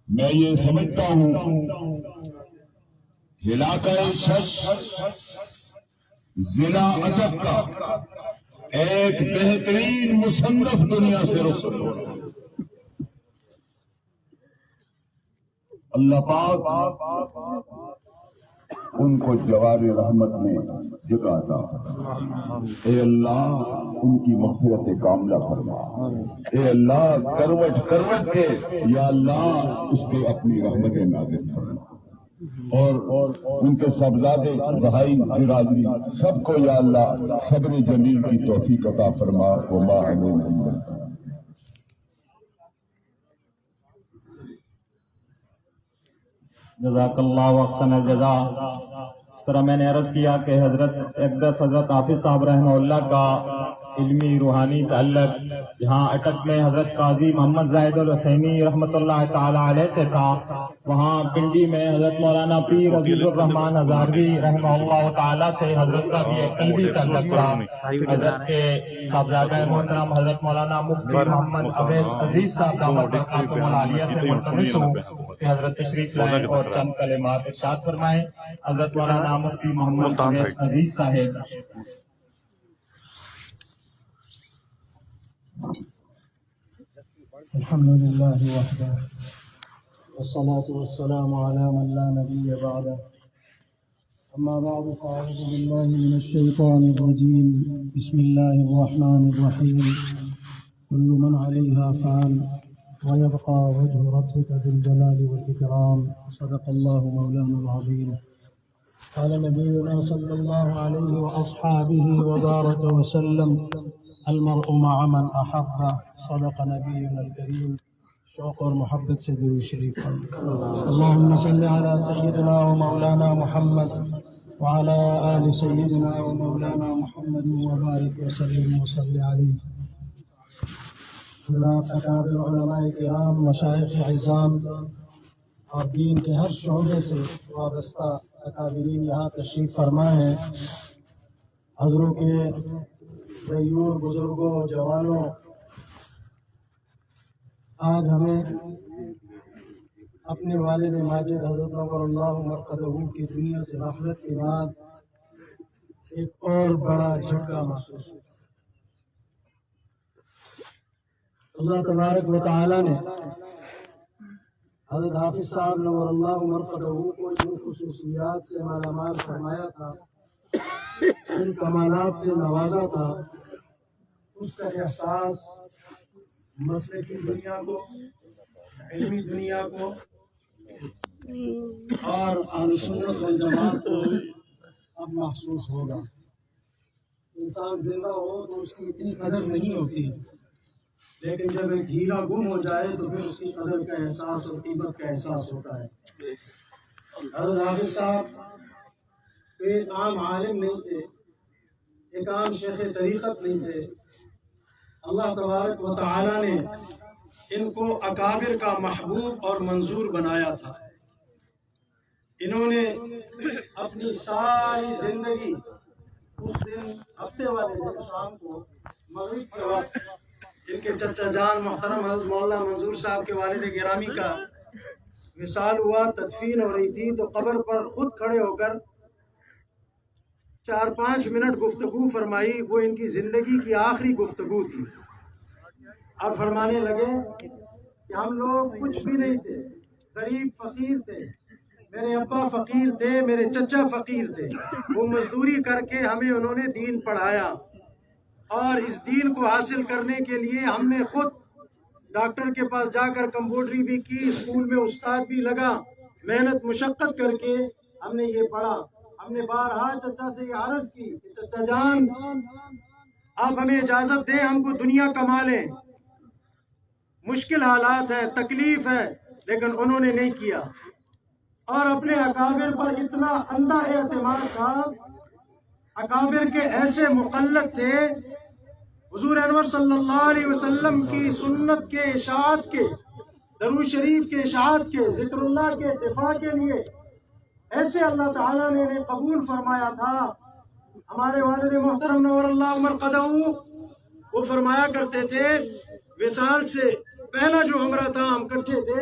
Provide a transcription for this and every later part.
میں یہ سمجھتا ہوں علاقہ شش ضلع ادب کا ایک بہترین مصنف دنیا سے رخصت ہو رہا ہے۔ اللہ پاک ان کو جوار رحمت میں جگہ عطا فرما۔ اے اللہ ان کی مغفرت کاملہ فرما۔ اے اللہ کروٹ کروٹ کے یا اللہ اس پہ اپنی رحمت نازل فرما، اور ان کے صاحبزادے بھائی برادری سب کو یا اللہ صبر جمیل کی توفیق عطا فرما۔ وما علینا الا البلاغ۔ جزاک اللہ احسن الجزا۔ اس طرح میں نے عرض کیا کہ حضرت اقدس حضرت حافظ صاحب رحمہ اللہ کا علمی روحانی تعلق جہاں اٹک میں حضرت قاضی محمد زاہد الحسینی رحمۃ اللہ تعالی علیہ سے تھا، وہاں پنڈی میں حضرت مولانا پیر عزیز الرحمان ہزاروی رحمہ اللہ تعالی سے حضرت کا بھی ایک قلبی تعلق تھا۔ حضرت کے صاحبزادہ محترم حضرت مولانا مفتی محمد اویس عزیز صاحب دعوت برکاتہم العالیہ سے ملتمس ہوں کہ حضرت تشریف لائیں اور چند کلمات ارشاد فرمائیں۔ حضرت مولانا مفتی محمد اویس عزیز صاحب۔ الحمد لله وحده والصلاة والسلام على من لا نبي بعده، أما بعد فأعوذ بالله من الشيطان الرجيم، بسم الله الرحمن الرحيم، كل من عليها فان ويبقى وجه ربك ذو الجلال والإكرام، صدق الله مولانا العظيم. قال نبينا صلى الله عليه وأصحابه وبارك وسلم: المرء مع من احب، صدق نبینا الکریم۔ شوق اور محبت سے درود شریف پڑھیں۔ اللهم صل على سيدنا ومولانا محمد وعلى آل سيدنا ومولانا محمد وبارك وسلم وصل عليه۔ جناب اکابر علماء کرام، مشائخ عظام اور دین کے ہر شعبے سے وابستہ اکابرین یہاں تشریف فرما ہیں۔ حضروں کے غیور بزرگوں، جوانوں، آج ہمیں اپنے والد ماجد حضرت نور اللہ مرقدہ کی دنیا سے غفلت کے بعد ایک اور بڑا جھٹکا محسوس ہوا۔ اللہ تبارک و تعالی نے حضرت حافظ صاحب نور اللہ مرقدہ کو جن خصوصیات سے مالا مال فرمایا تھا، ان کمالات سے نوازا تھا، اس کا احساس مسلکی دنیا کو، علمی دنیا کو اور اہل سنت والجماعت کو اب محسوس ہوگا۔ انسان زندہ ہو تو اس کی اتنی قدر نہیں ہوتی، لیکن جب ایک ہیرا گم ہو جائے تو پھر اس کی قدر کا احساس اور قیمت کا احساس ہوتا ہے۔ حضرت حافظ صاحب ایک عام عالم نہیں تھے، ایک عام شیخ طریقت نہیں تھے۔ اللہ تبارک و تعالی نے ان کو اکابر کا محبوب اور منظور بنایا تھا۔ انہوں نے اپنی ساری زندگی اس دن ہفتے والے دن شام کو مغرب کے وقت ان کے چچا جان محترم حضرت مولانا منظور صاحب کے والد گرامی کا وصال ہوا، تدفین ہو رہی تھی، تو قبر پر خود کھڑے ہو کر 4-5 منٹ گفتگو فرمائی۔ وہ ان کی زندگی کی آخری گفتگو تھی، اور فرمانے لگے کہ ہم لوگ کچھ بھی نہیں تھے، غریب فقیر تھے، میرے ابا فقیر تھے، میرے چچا فقیر تھے، وہ مزدوری کر کے ہمیں انہوں نے دین پڑھایا، اور اس دین کو حاصل کرنے کے لیے ہم نے خود ڈاکٹر کے پاس جا کر کمپیوٹری بھی کی، اسکول میں استاد بھی لگا، محنت مشقت کر کے ہم نے یہ پڑھا۔ ہم نے بارہا چچا سے یہ عرض کی کہ چچا جان آپ ہمیں اجازت دیں، ہم کو دنیا کما لیں، مشکل حالات ہے، تکلیف ہے، لیکن انہوں نے نہیں کیا، اور اپنے اکابر پر اتنا اندھا اعتماد تھا۔ اکابر کے ایسے مقلد تھے، حضور انور صلی اللہ علیہ وسلم کی سنت کے اشاعت کے، درود شریف کے اشاعت کے، ذکر اللہ کے دفاع کے لیے ایسے اللہ تعالیٰ نے انہیں قبول فرمایا تھا۔ ہمارے والد محترم نور اللہ مرقدہ وہ فرمایا کرتے تھے، وصال سے پہلا جو عمرہ تھا ہم کٹھے تھے،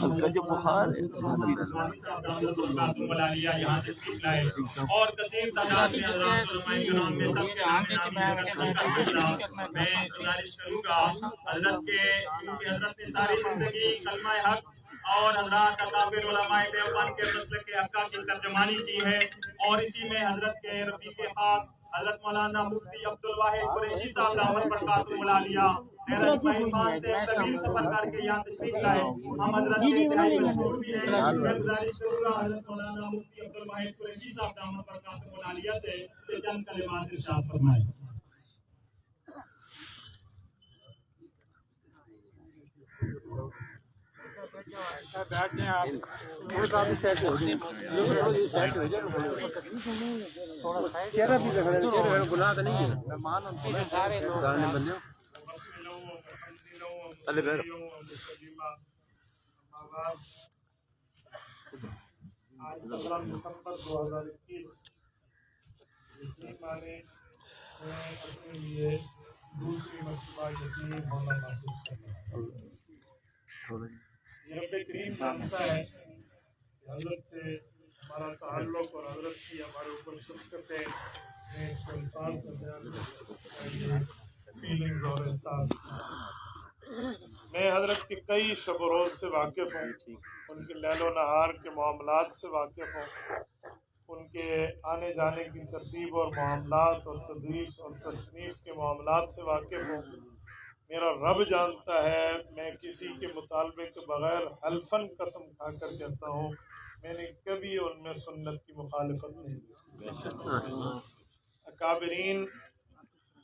ہلکا جو بخار ہے اور کثیر تعداد میں حضرات علماء کرام میں سب کے نام میں گزارش کروں گا حضرت کے کیونکہ حضرت نے ساری زندگی کلمہ حق اور حضرات اکابر علماء دیوبند کے مسلک حقہ کی ترجمانی کی ہے، اور اسی میں حضرت کے رفیق خاص حضرت مولانا مفتی عبدالواحد قریشی صاحب دامت برکاتہ العالیہ میرا اسماعیل خان سے طویل سفر کر کے یہاں تشریف لائے، ہم حضرت کے انتہائی مشہور بھی ہیں۔ میں گزارش کروں گا حضرت مولانا مفتی عبدالواحد قریشی صاحب دامت برکاتہ العالیہ سے کہ چند کلمات ارشاد فرمائیں۔ بیٹھ جائیں آپ، تھوڑا سا بھی سیٹ ہو جائیں، سیٹ ہو جائے چہرہ بھی چہرہ گناہ تو نہیں ہے سارے گانے بندے آج 15 دسمبر 2021 میں اپنے لیے دوسری مرتبہ یتیم ہونا محسوس کرنا یہ رب کریم جانتا ہے کہ حضرت سے ہمارا تعلق اور حضرت کی ہمارے اوپر شفقتیں میں اس کو الفاظ میں بیان کرنے فیلنگز اور احساس میں حضرت کے کئی شب و روز سے واقف ہوں، ان کے لیل و نہار کے معاملات سے واقف ہوں، ان کے آنے جانے کی ترتیب اور معاملات اور تدریس اور تصنیف کے معاملات سے واقف ہوں۔ میرا رب جانتا ہے میں کسی کے مطالبے کے بغیر حلفاً قسم کھا کر کہتا ہوں میں نے کبھی ان میں سنت کی مخالفت نہیں کی۔ اکابرین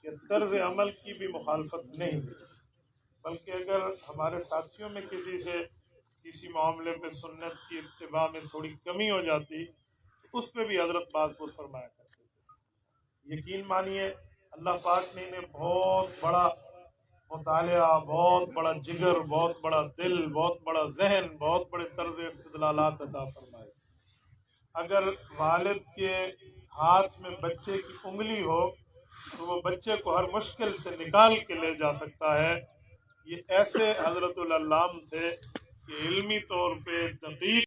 کے طرز عمل کی بھی مخالفت نہیں کی، بلکہ اگر ہمارے ساتھیوں میں کسی سے کسی معاملے پہ سنت کی اتباع میں تھوڑی کمی ہو جاتی اس پہ بھی حضرت بات کو فرمایا کرتے تھے۔ یقین مانیے اللہ پاک نے انہیں بہت بڑا مطالعہ، بہت بڑا جگر، بہت بڑا دل، بہت بڑا ذہن، بہت بڑے طرز استدلالات عطا فرمائے۔ اگر والد کے ہاتھ میں بچے کی انگلی ہو تو وہ بچے کو ہر مشکل سے نکال کے لے جا سکتا ہے۔ یہ ایسے حضرت العلام تھے کہ علمی طور پہ دقیق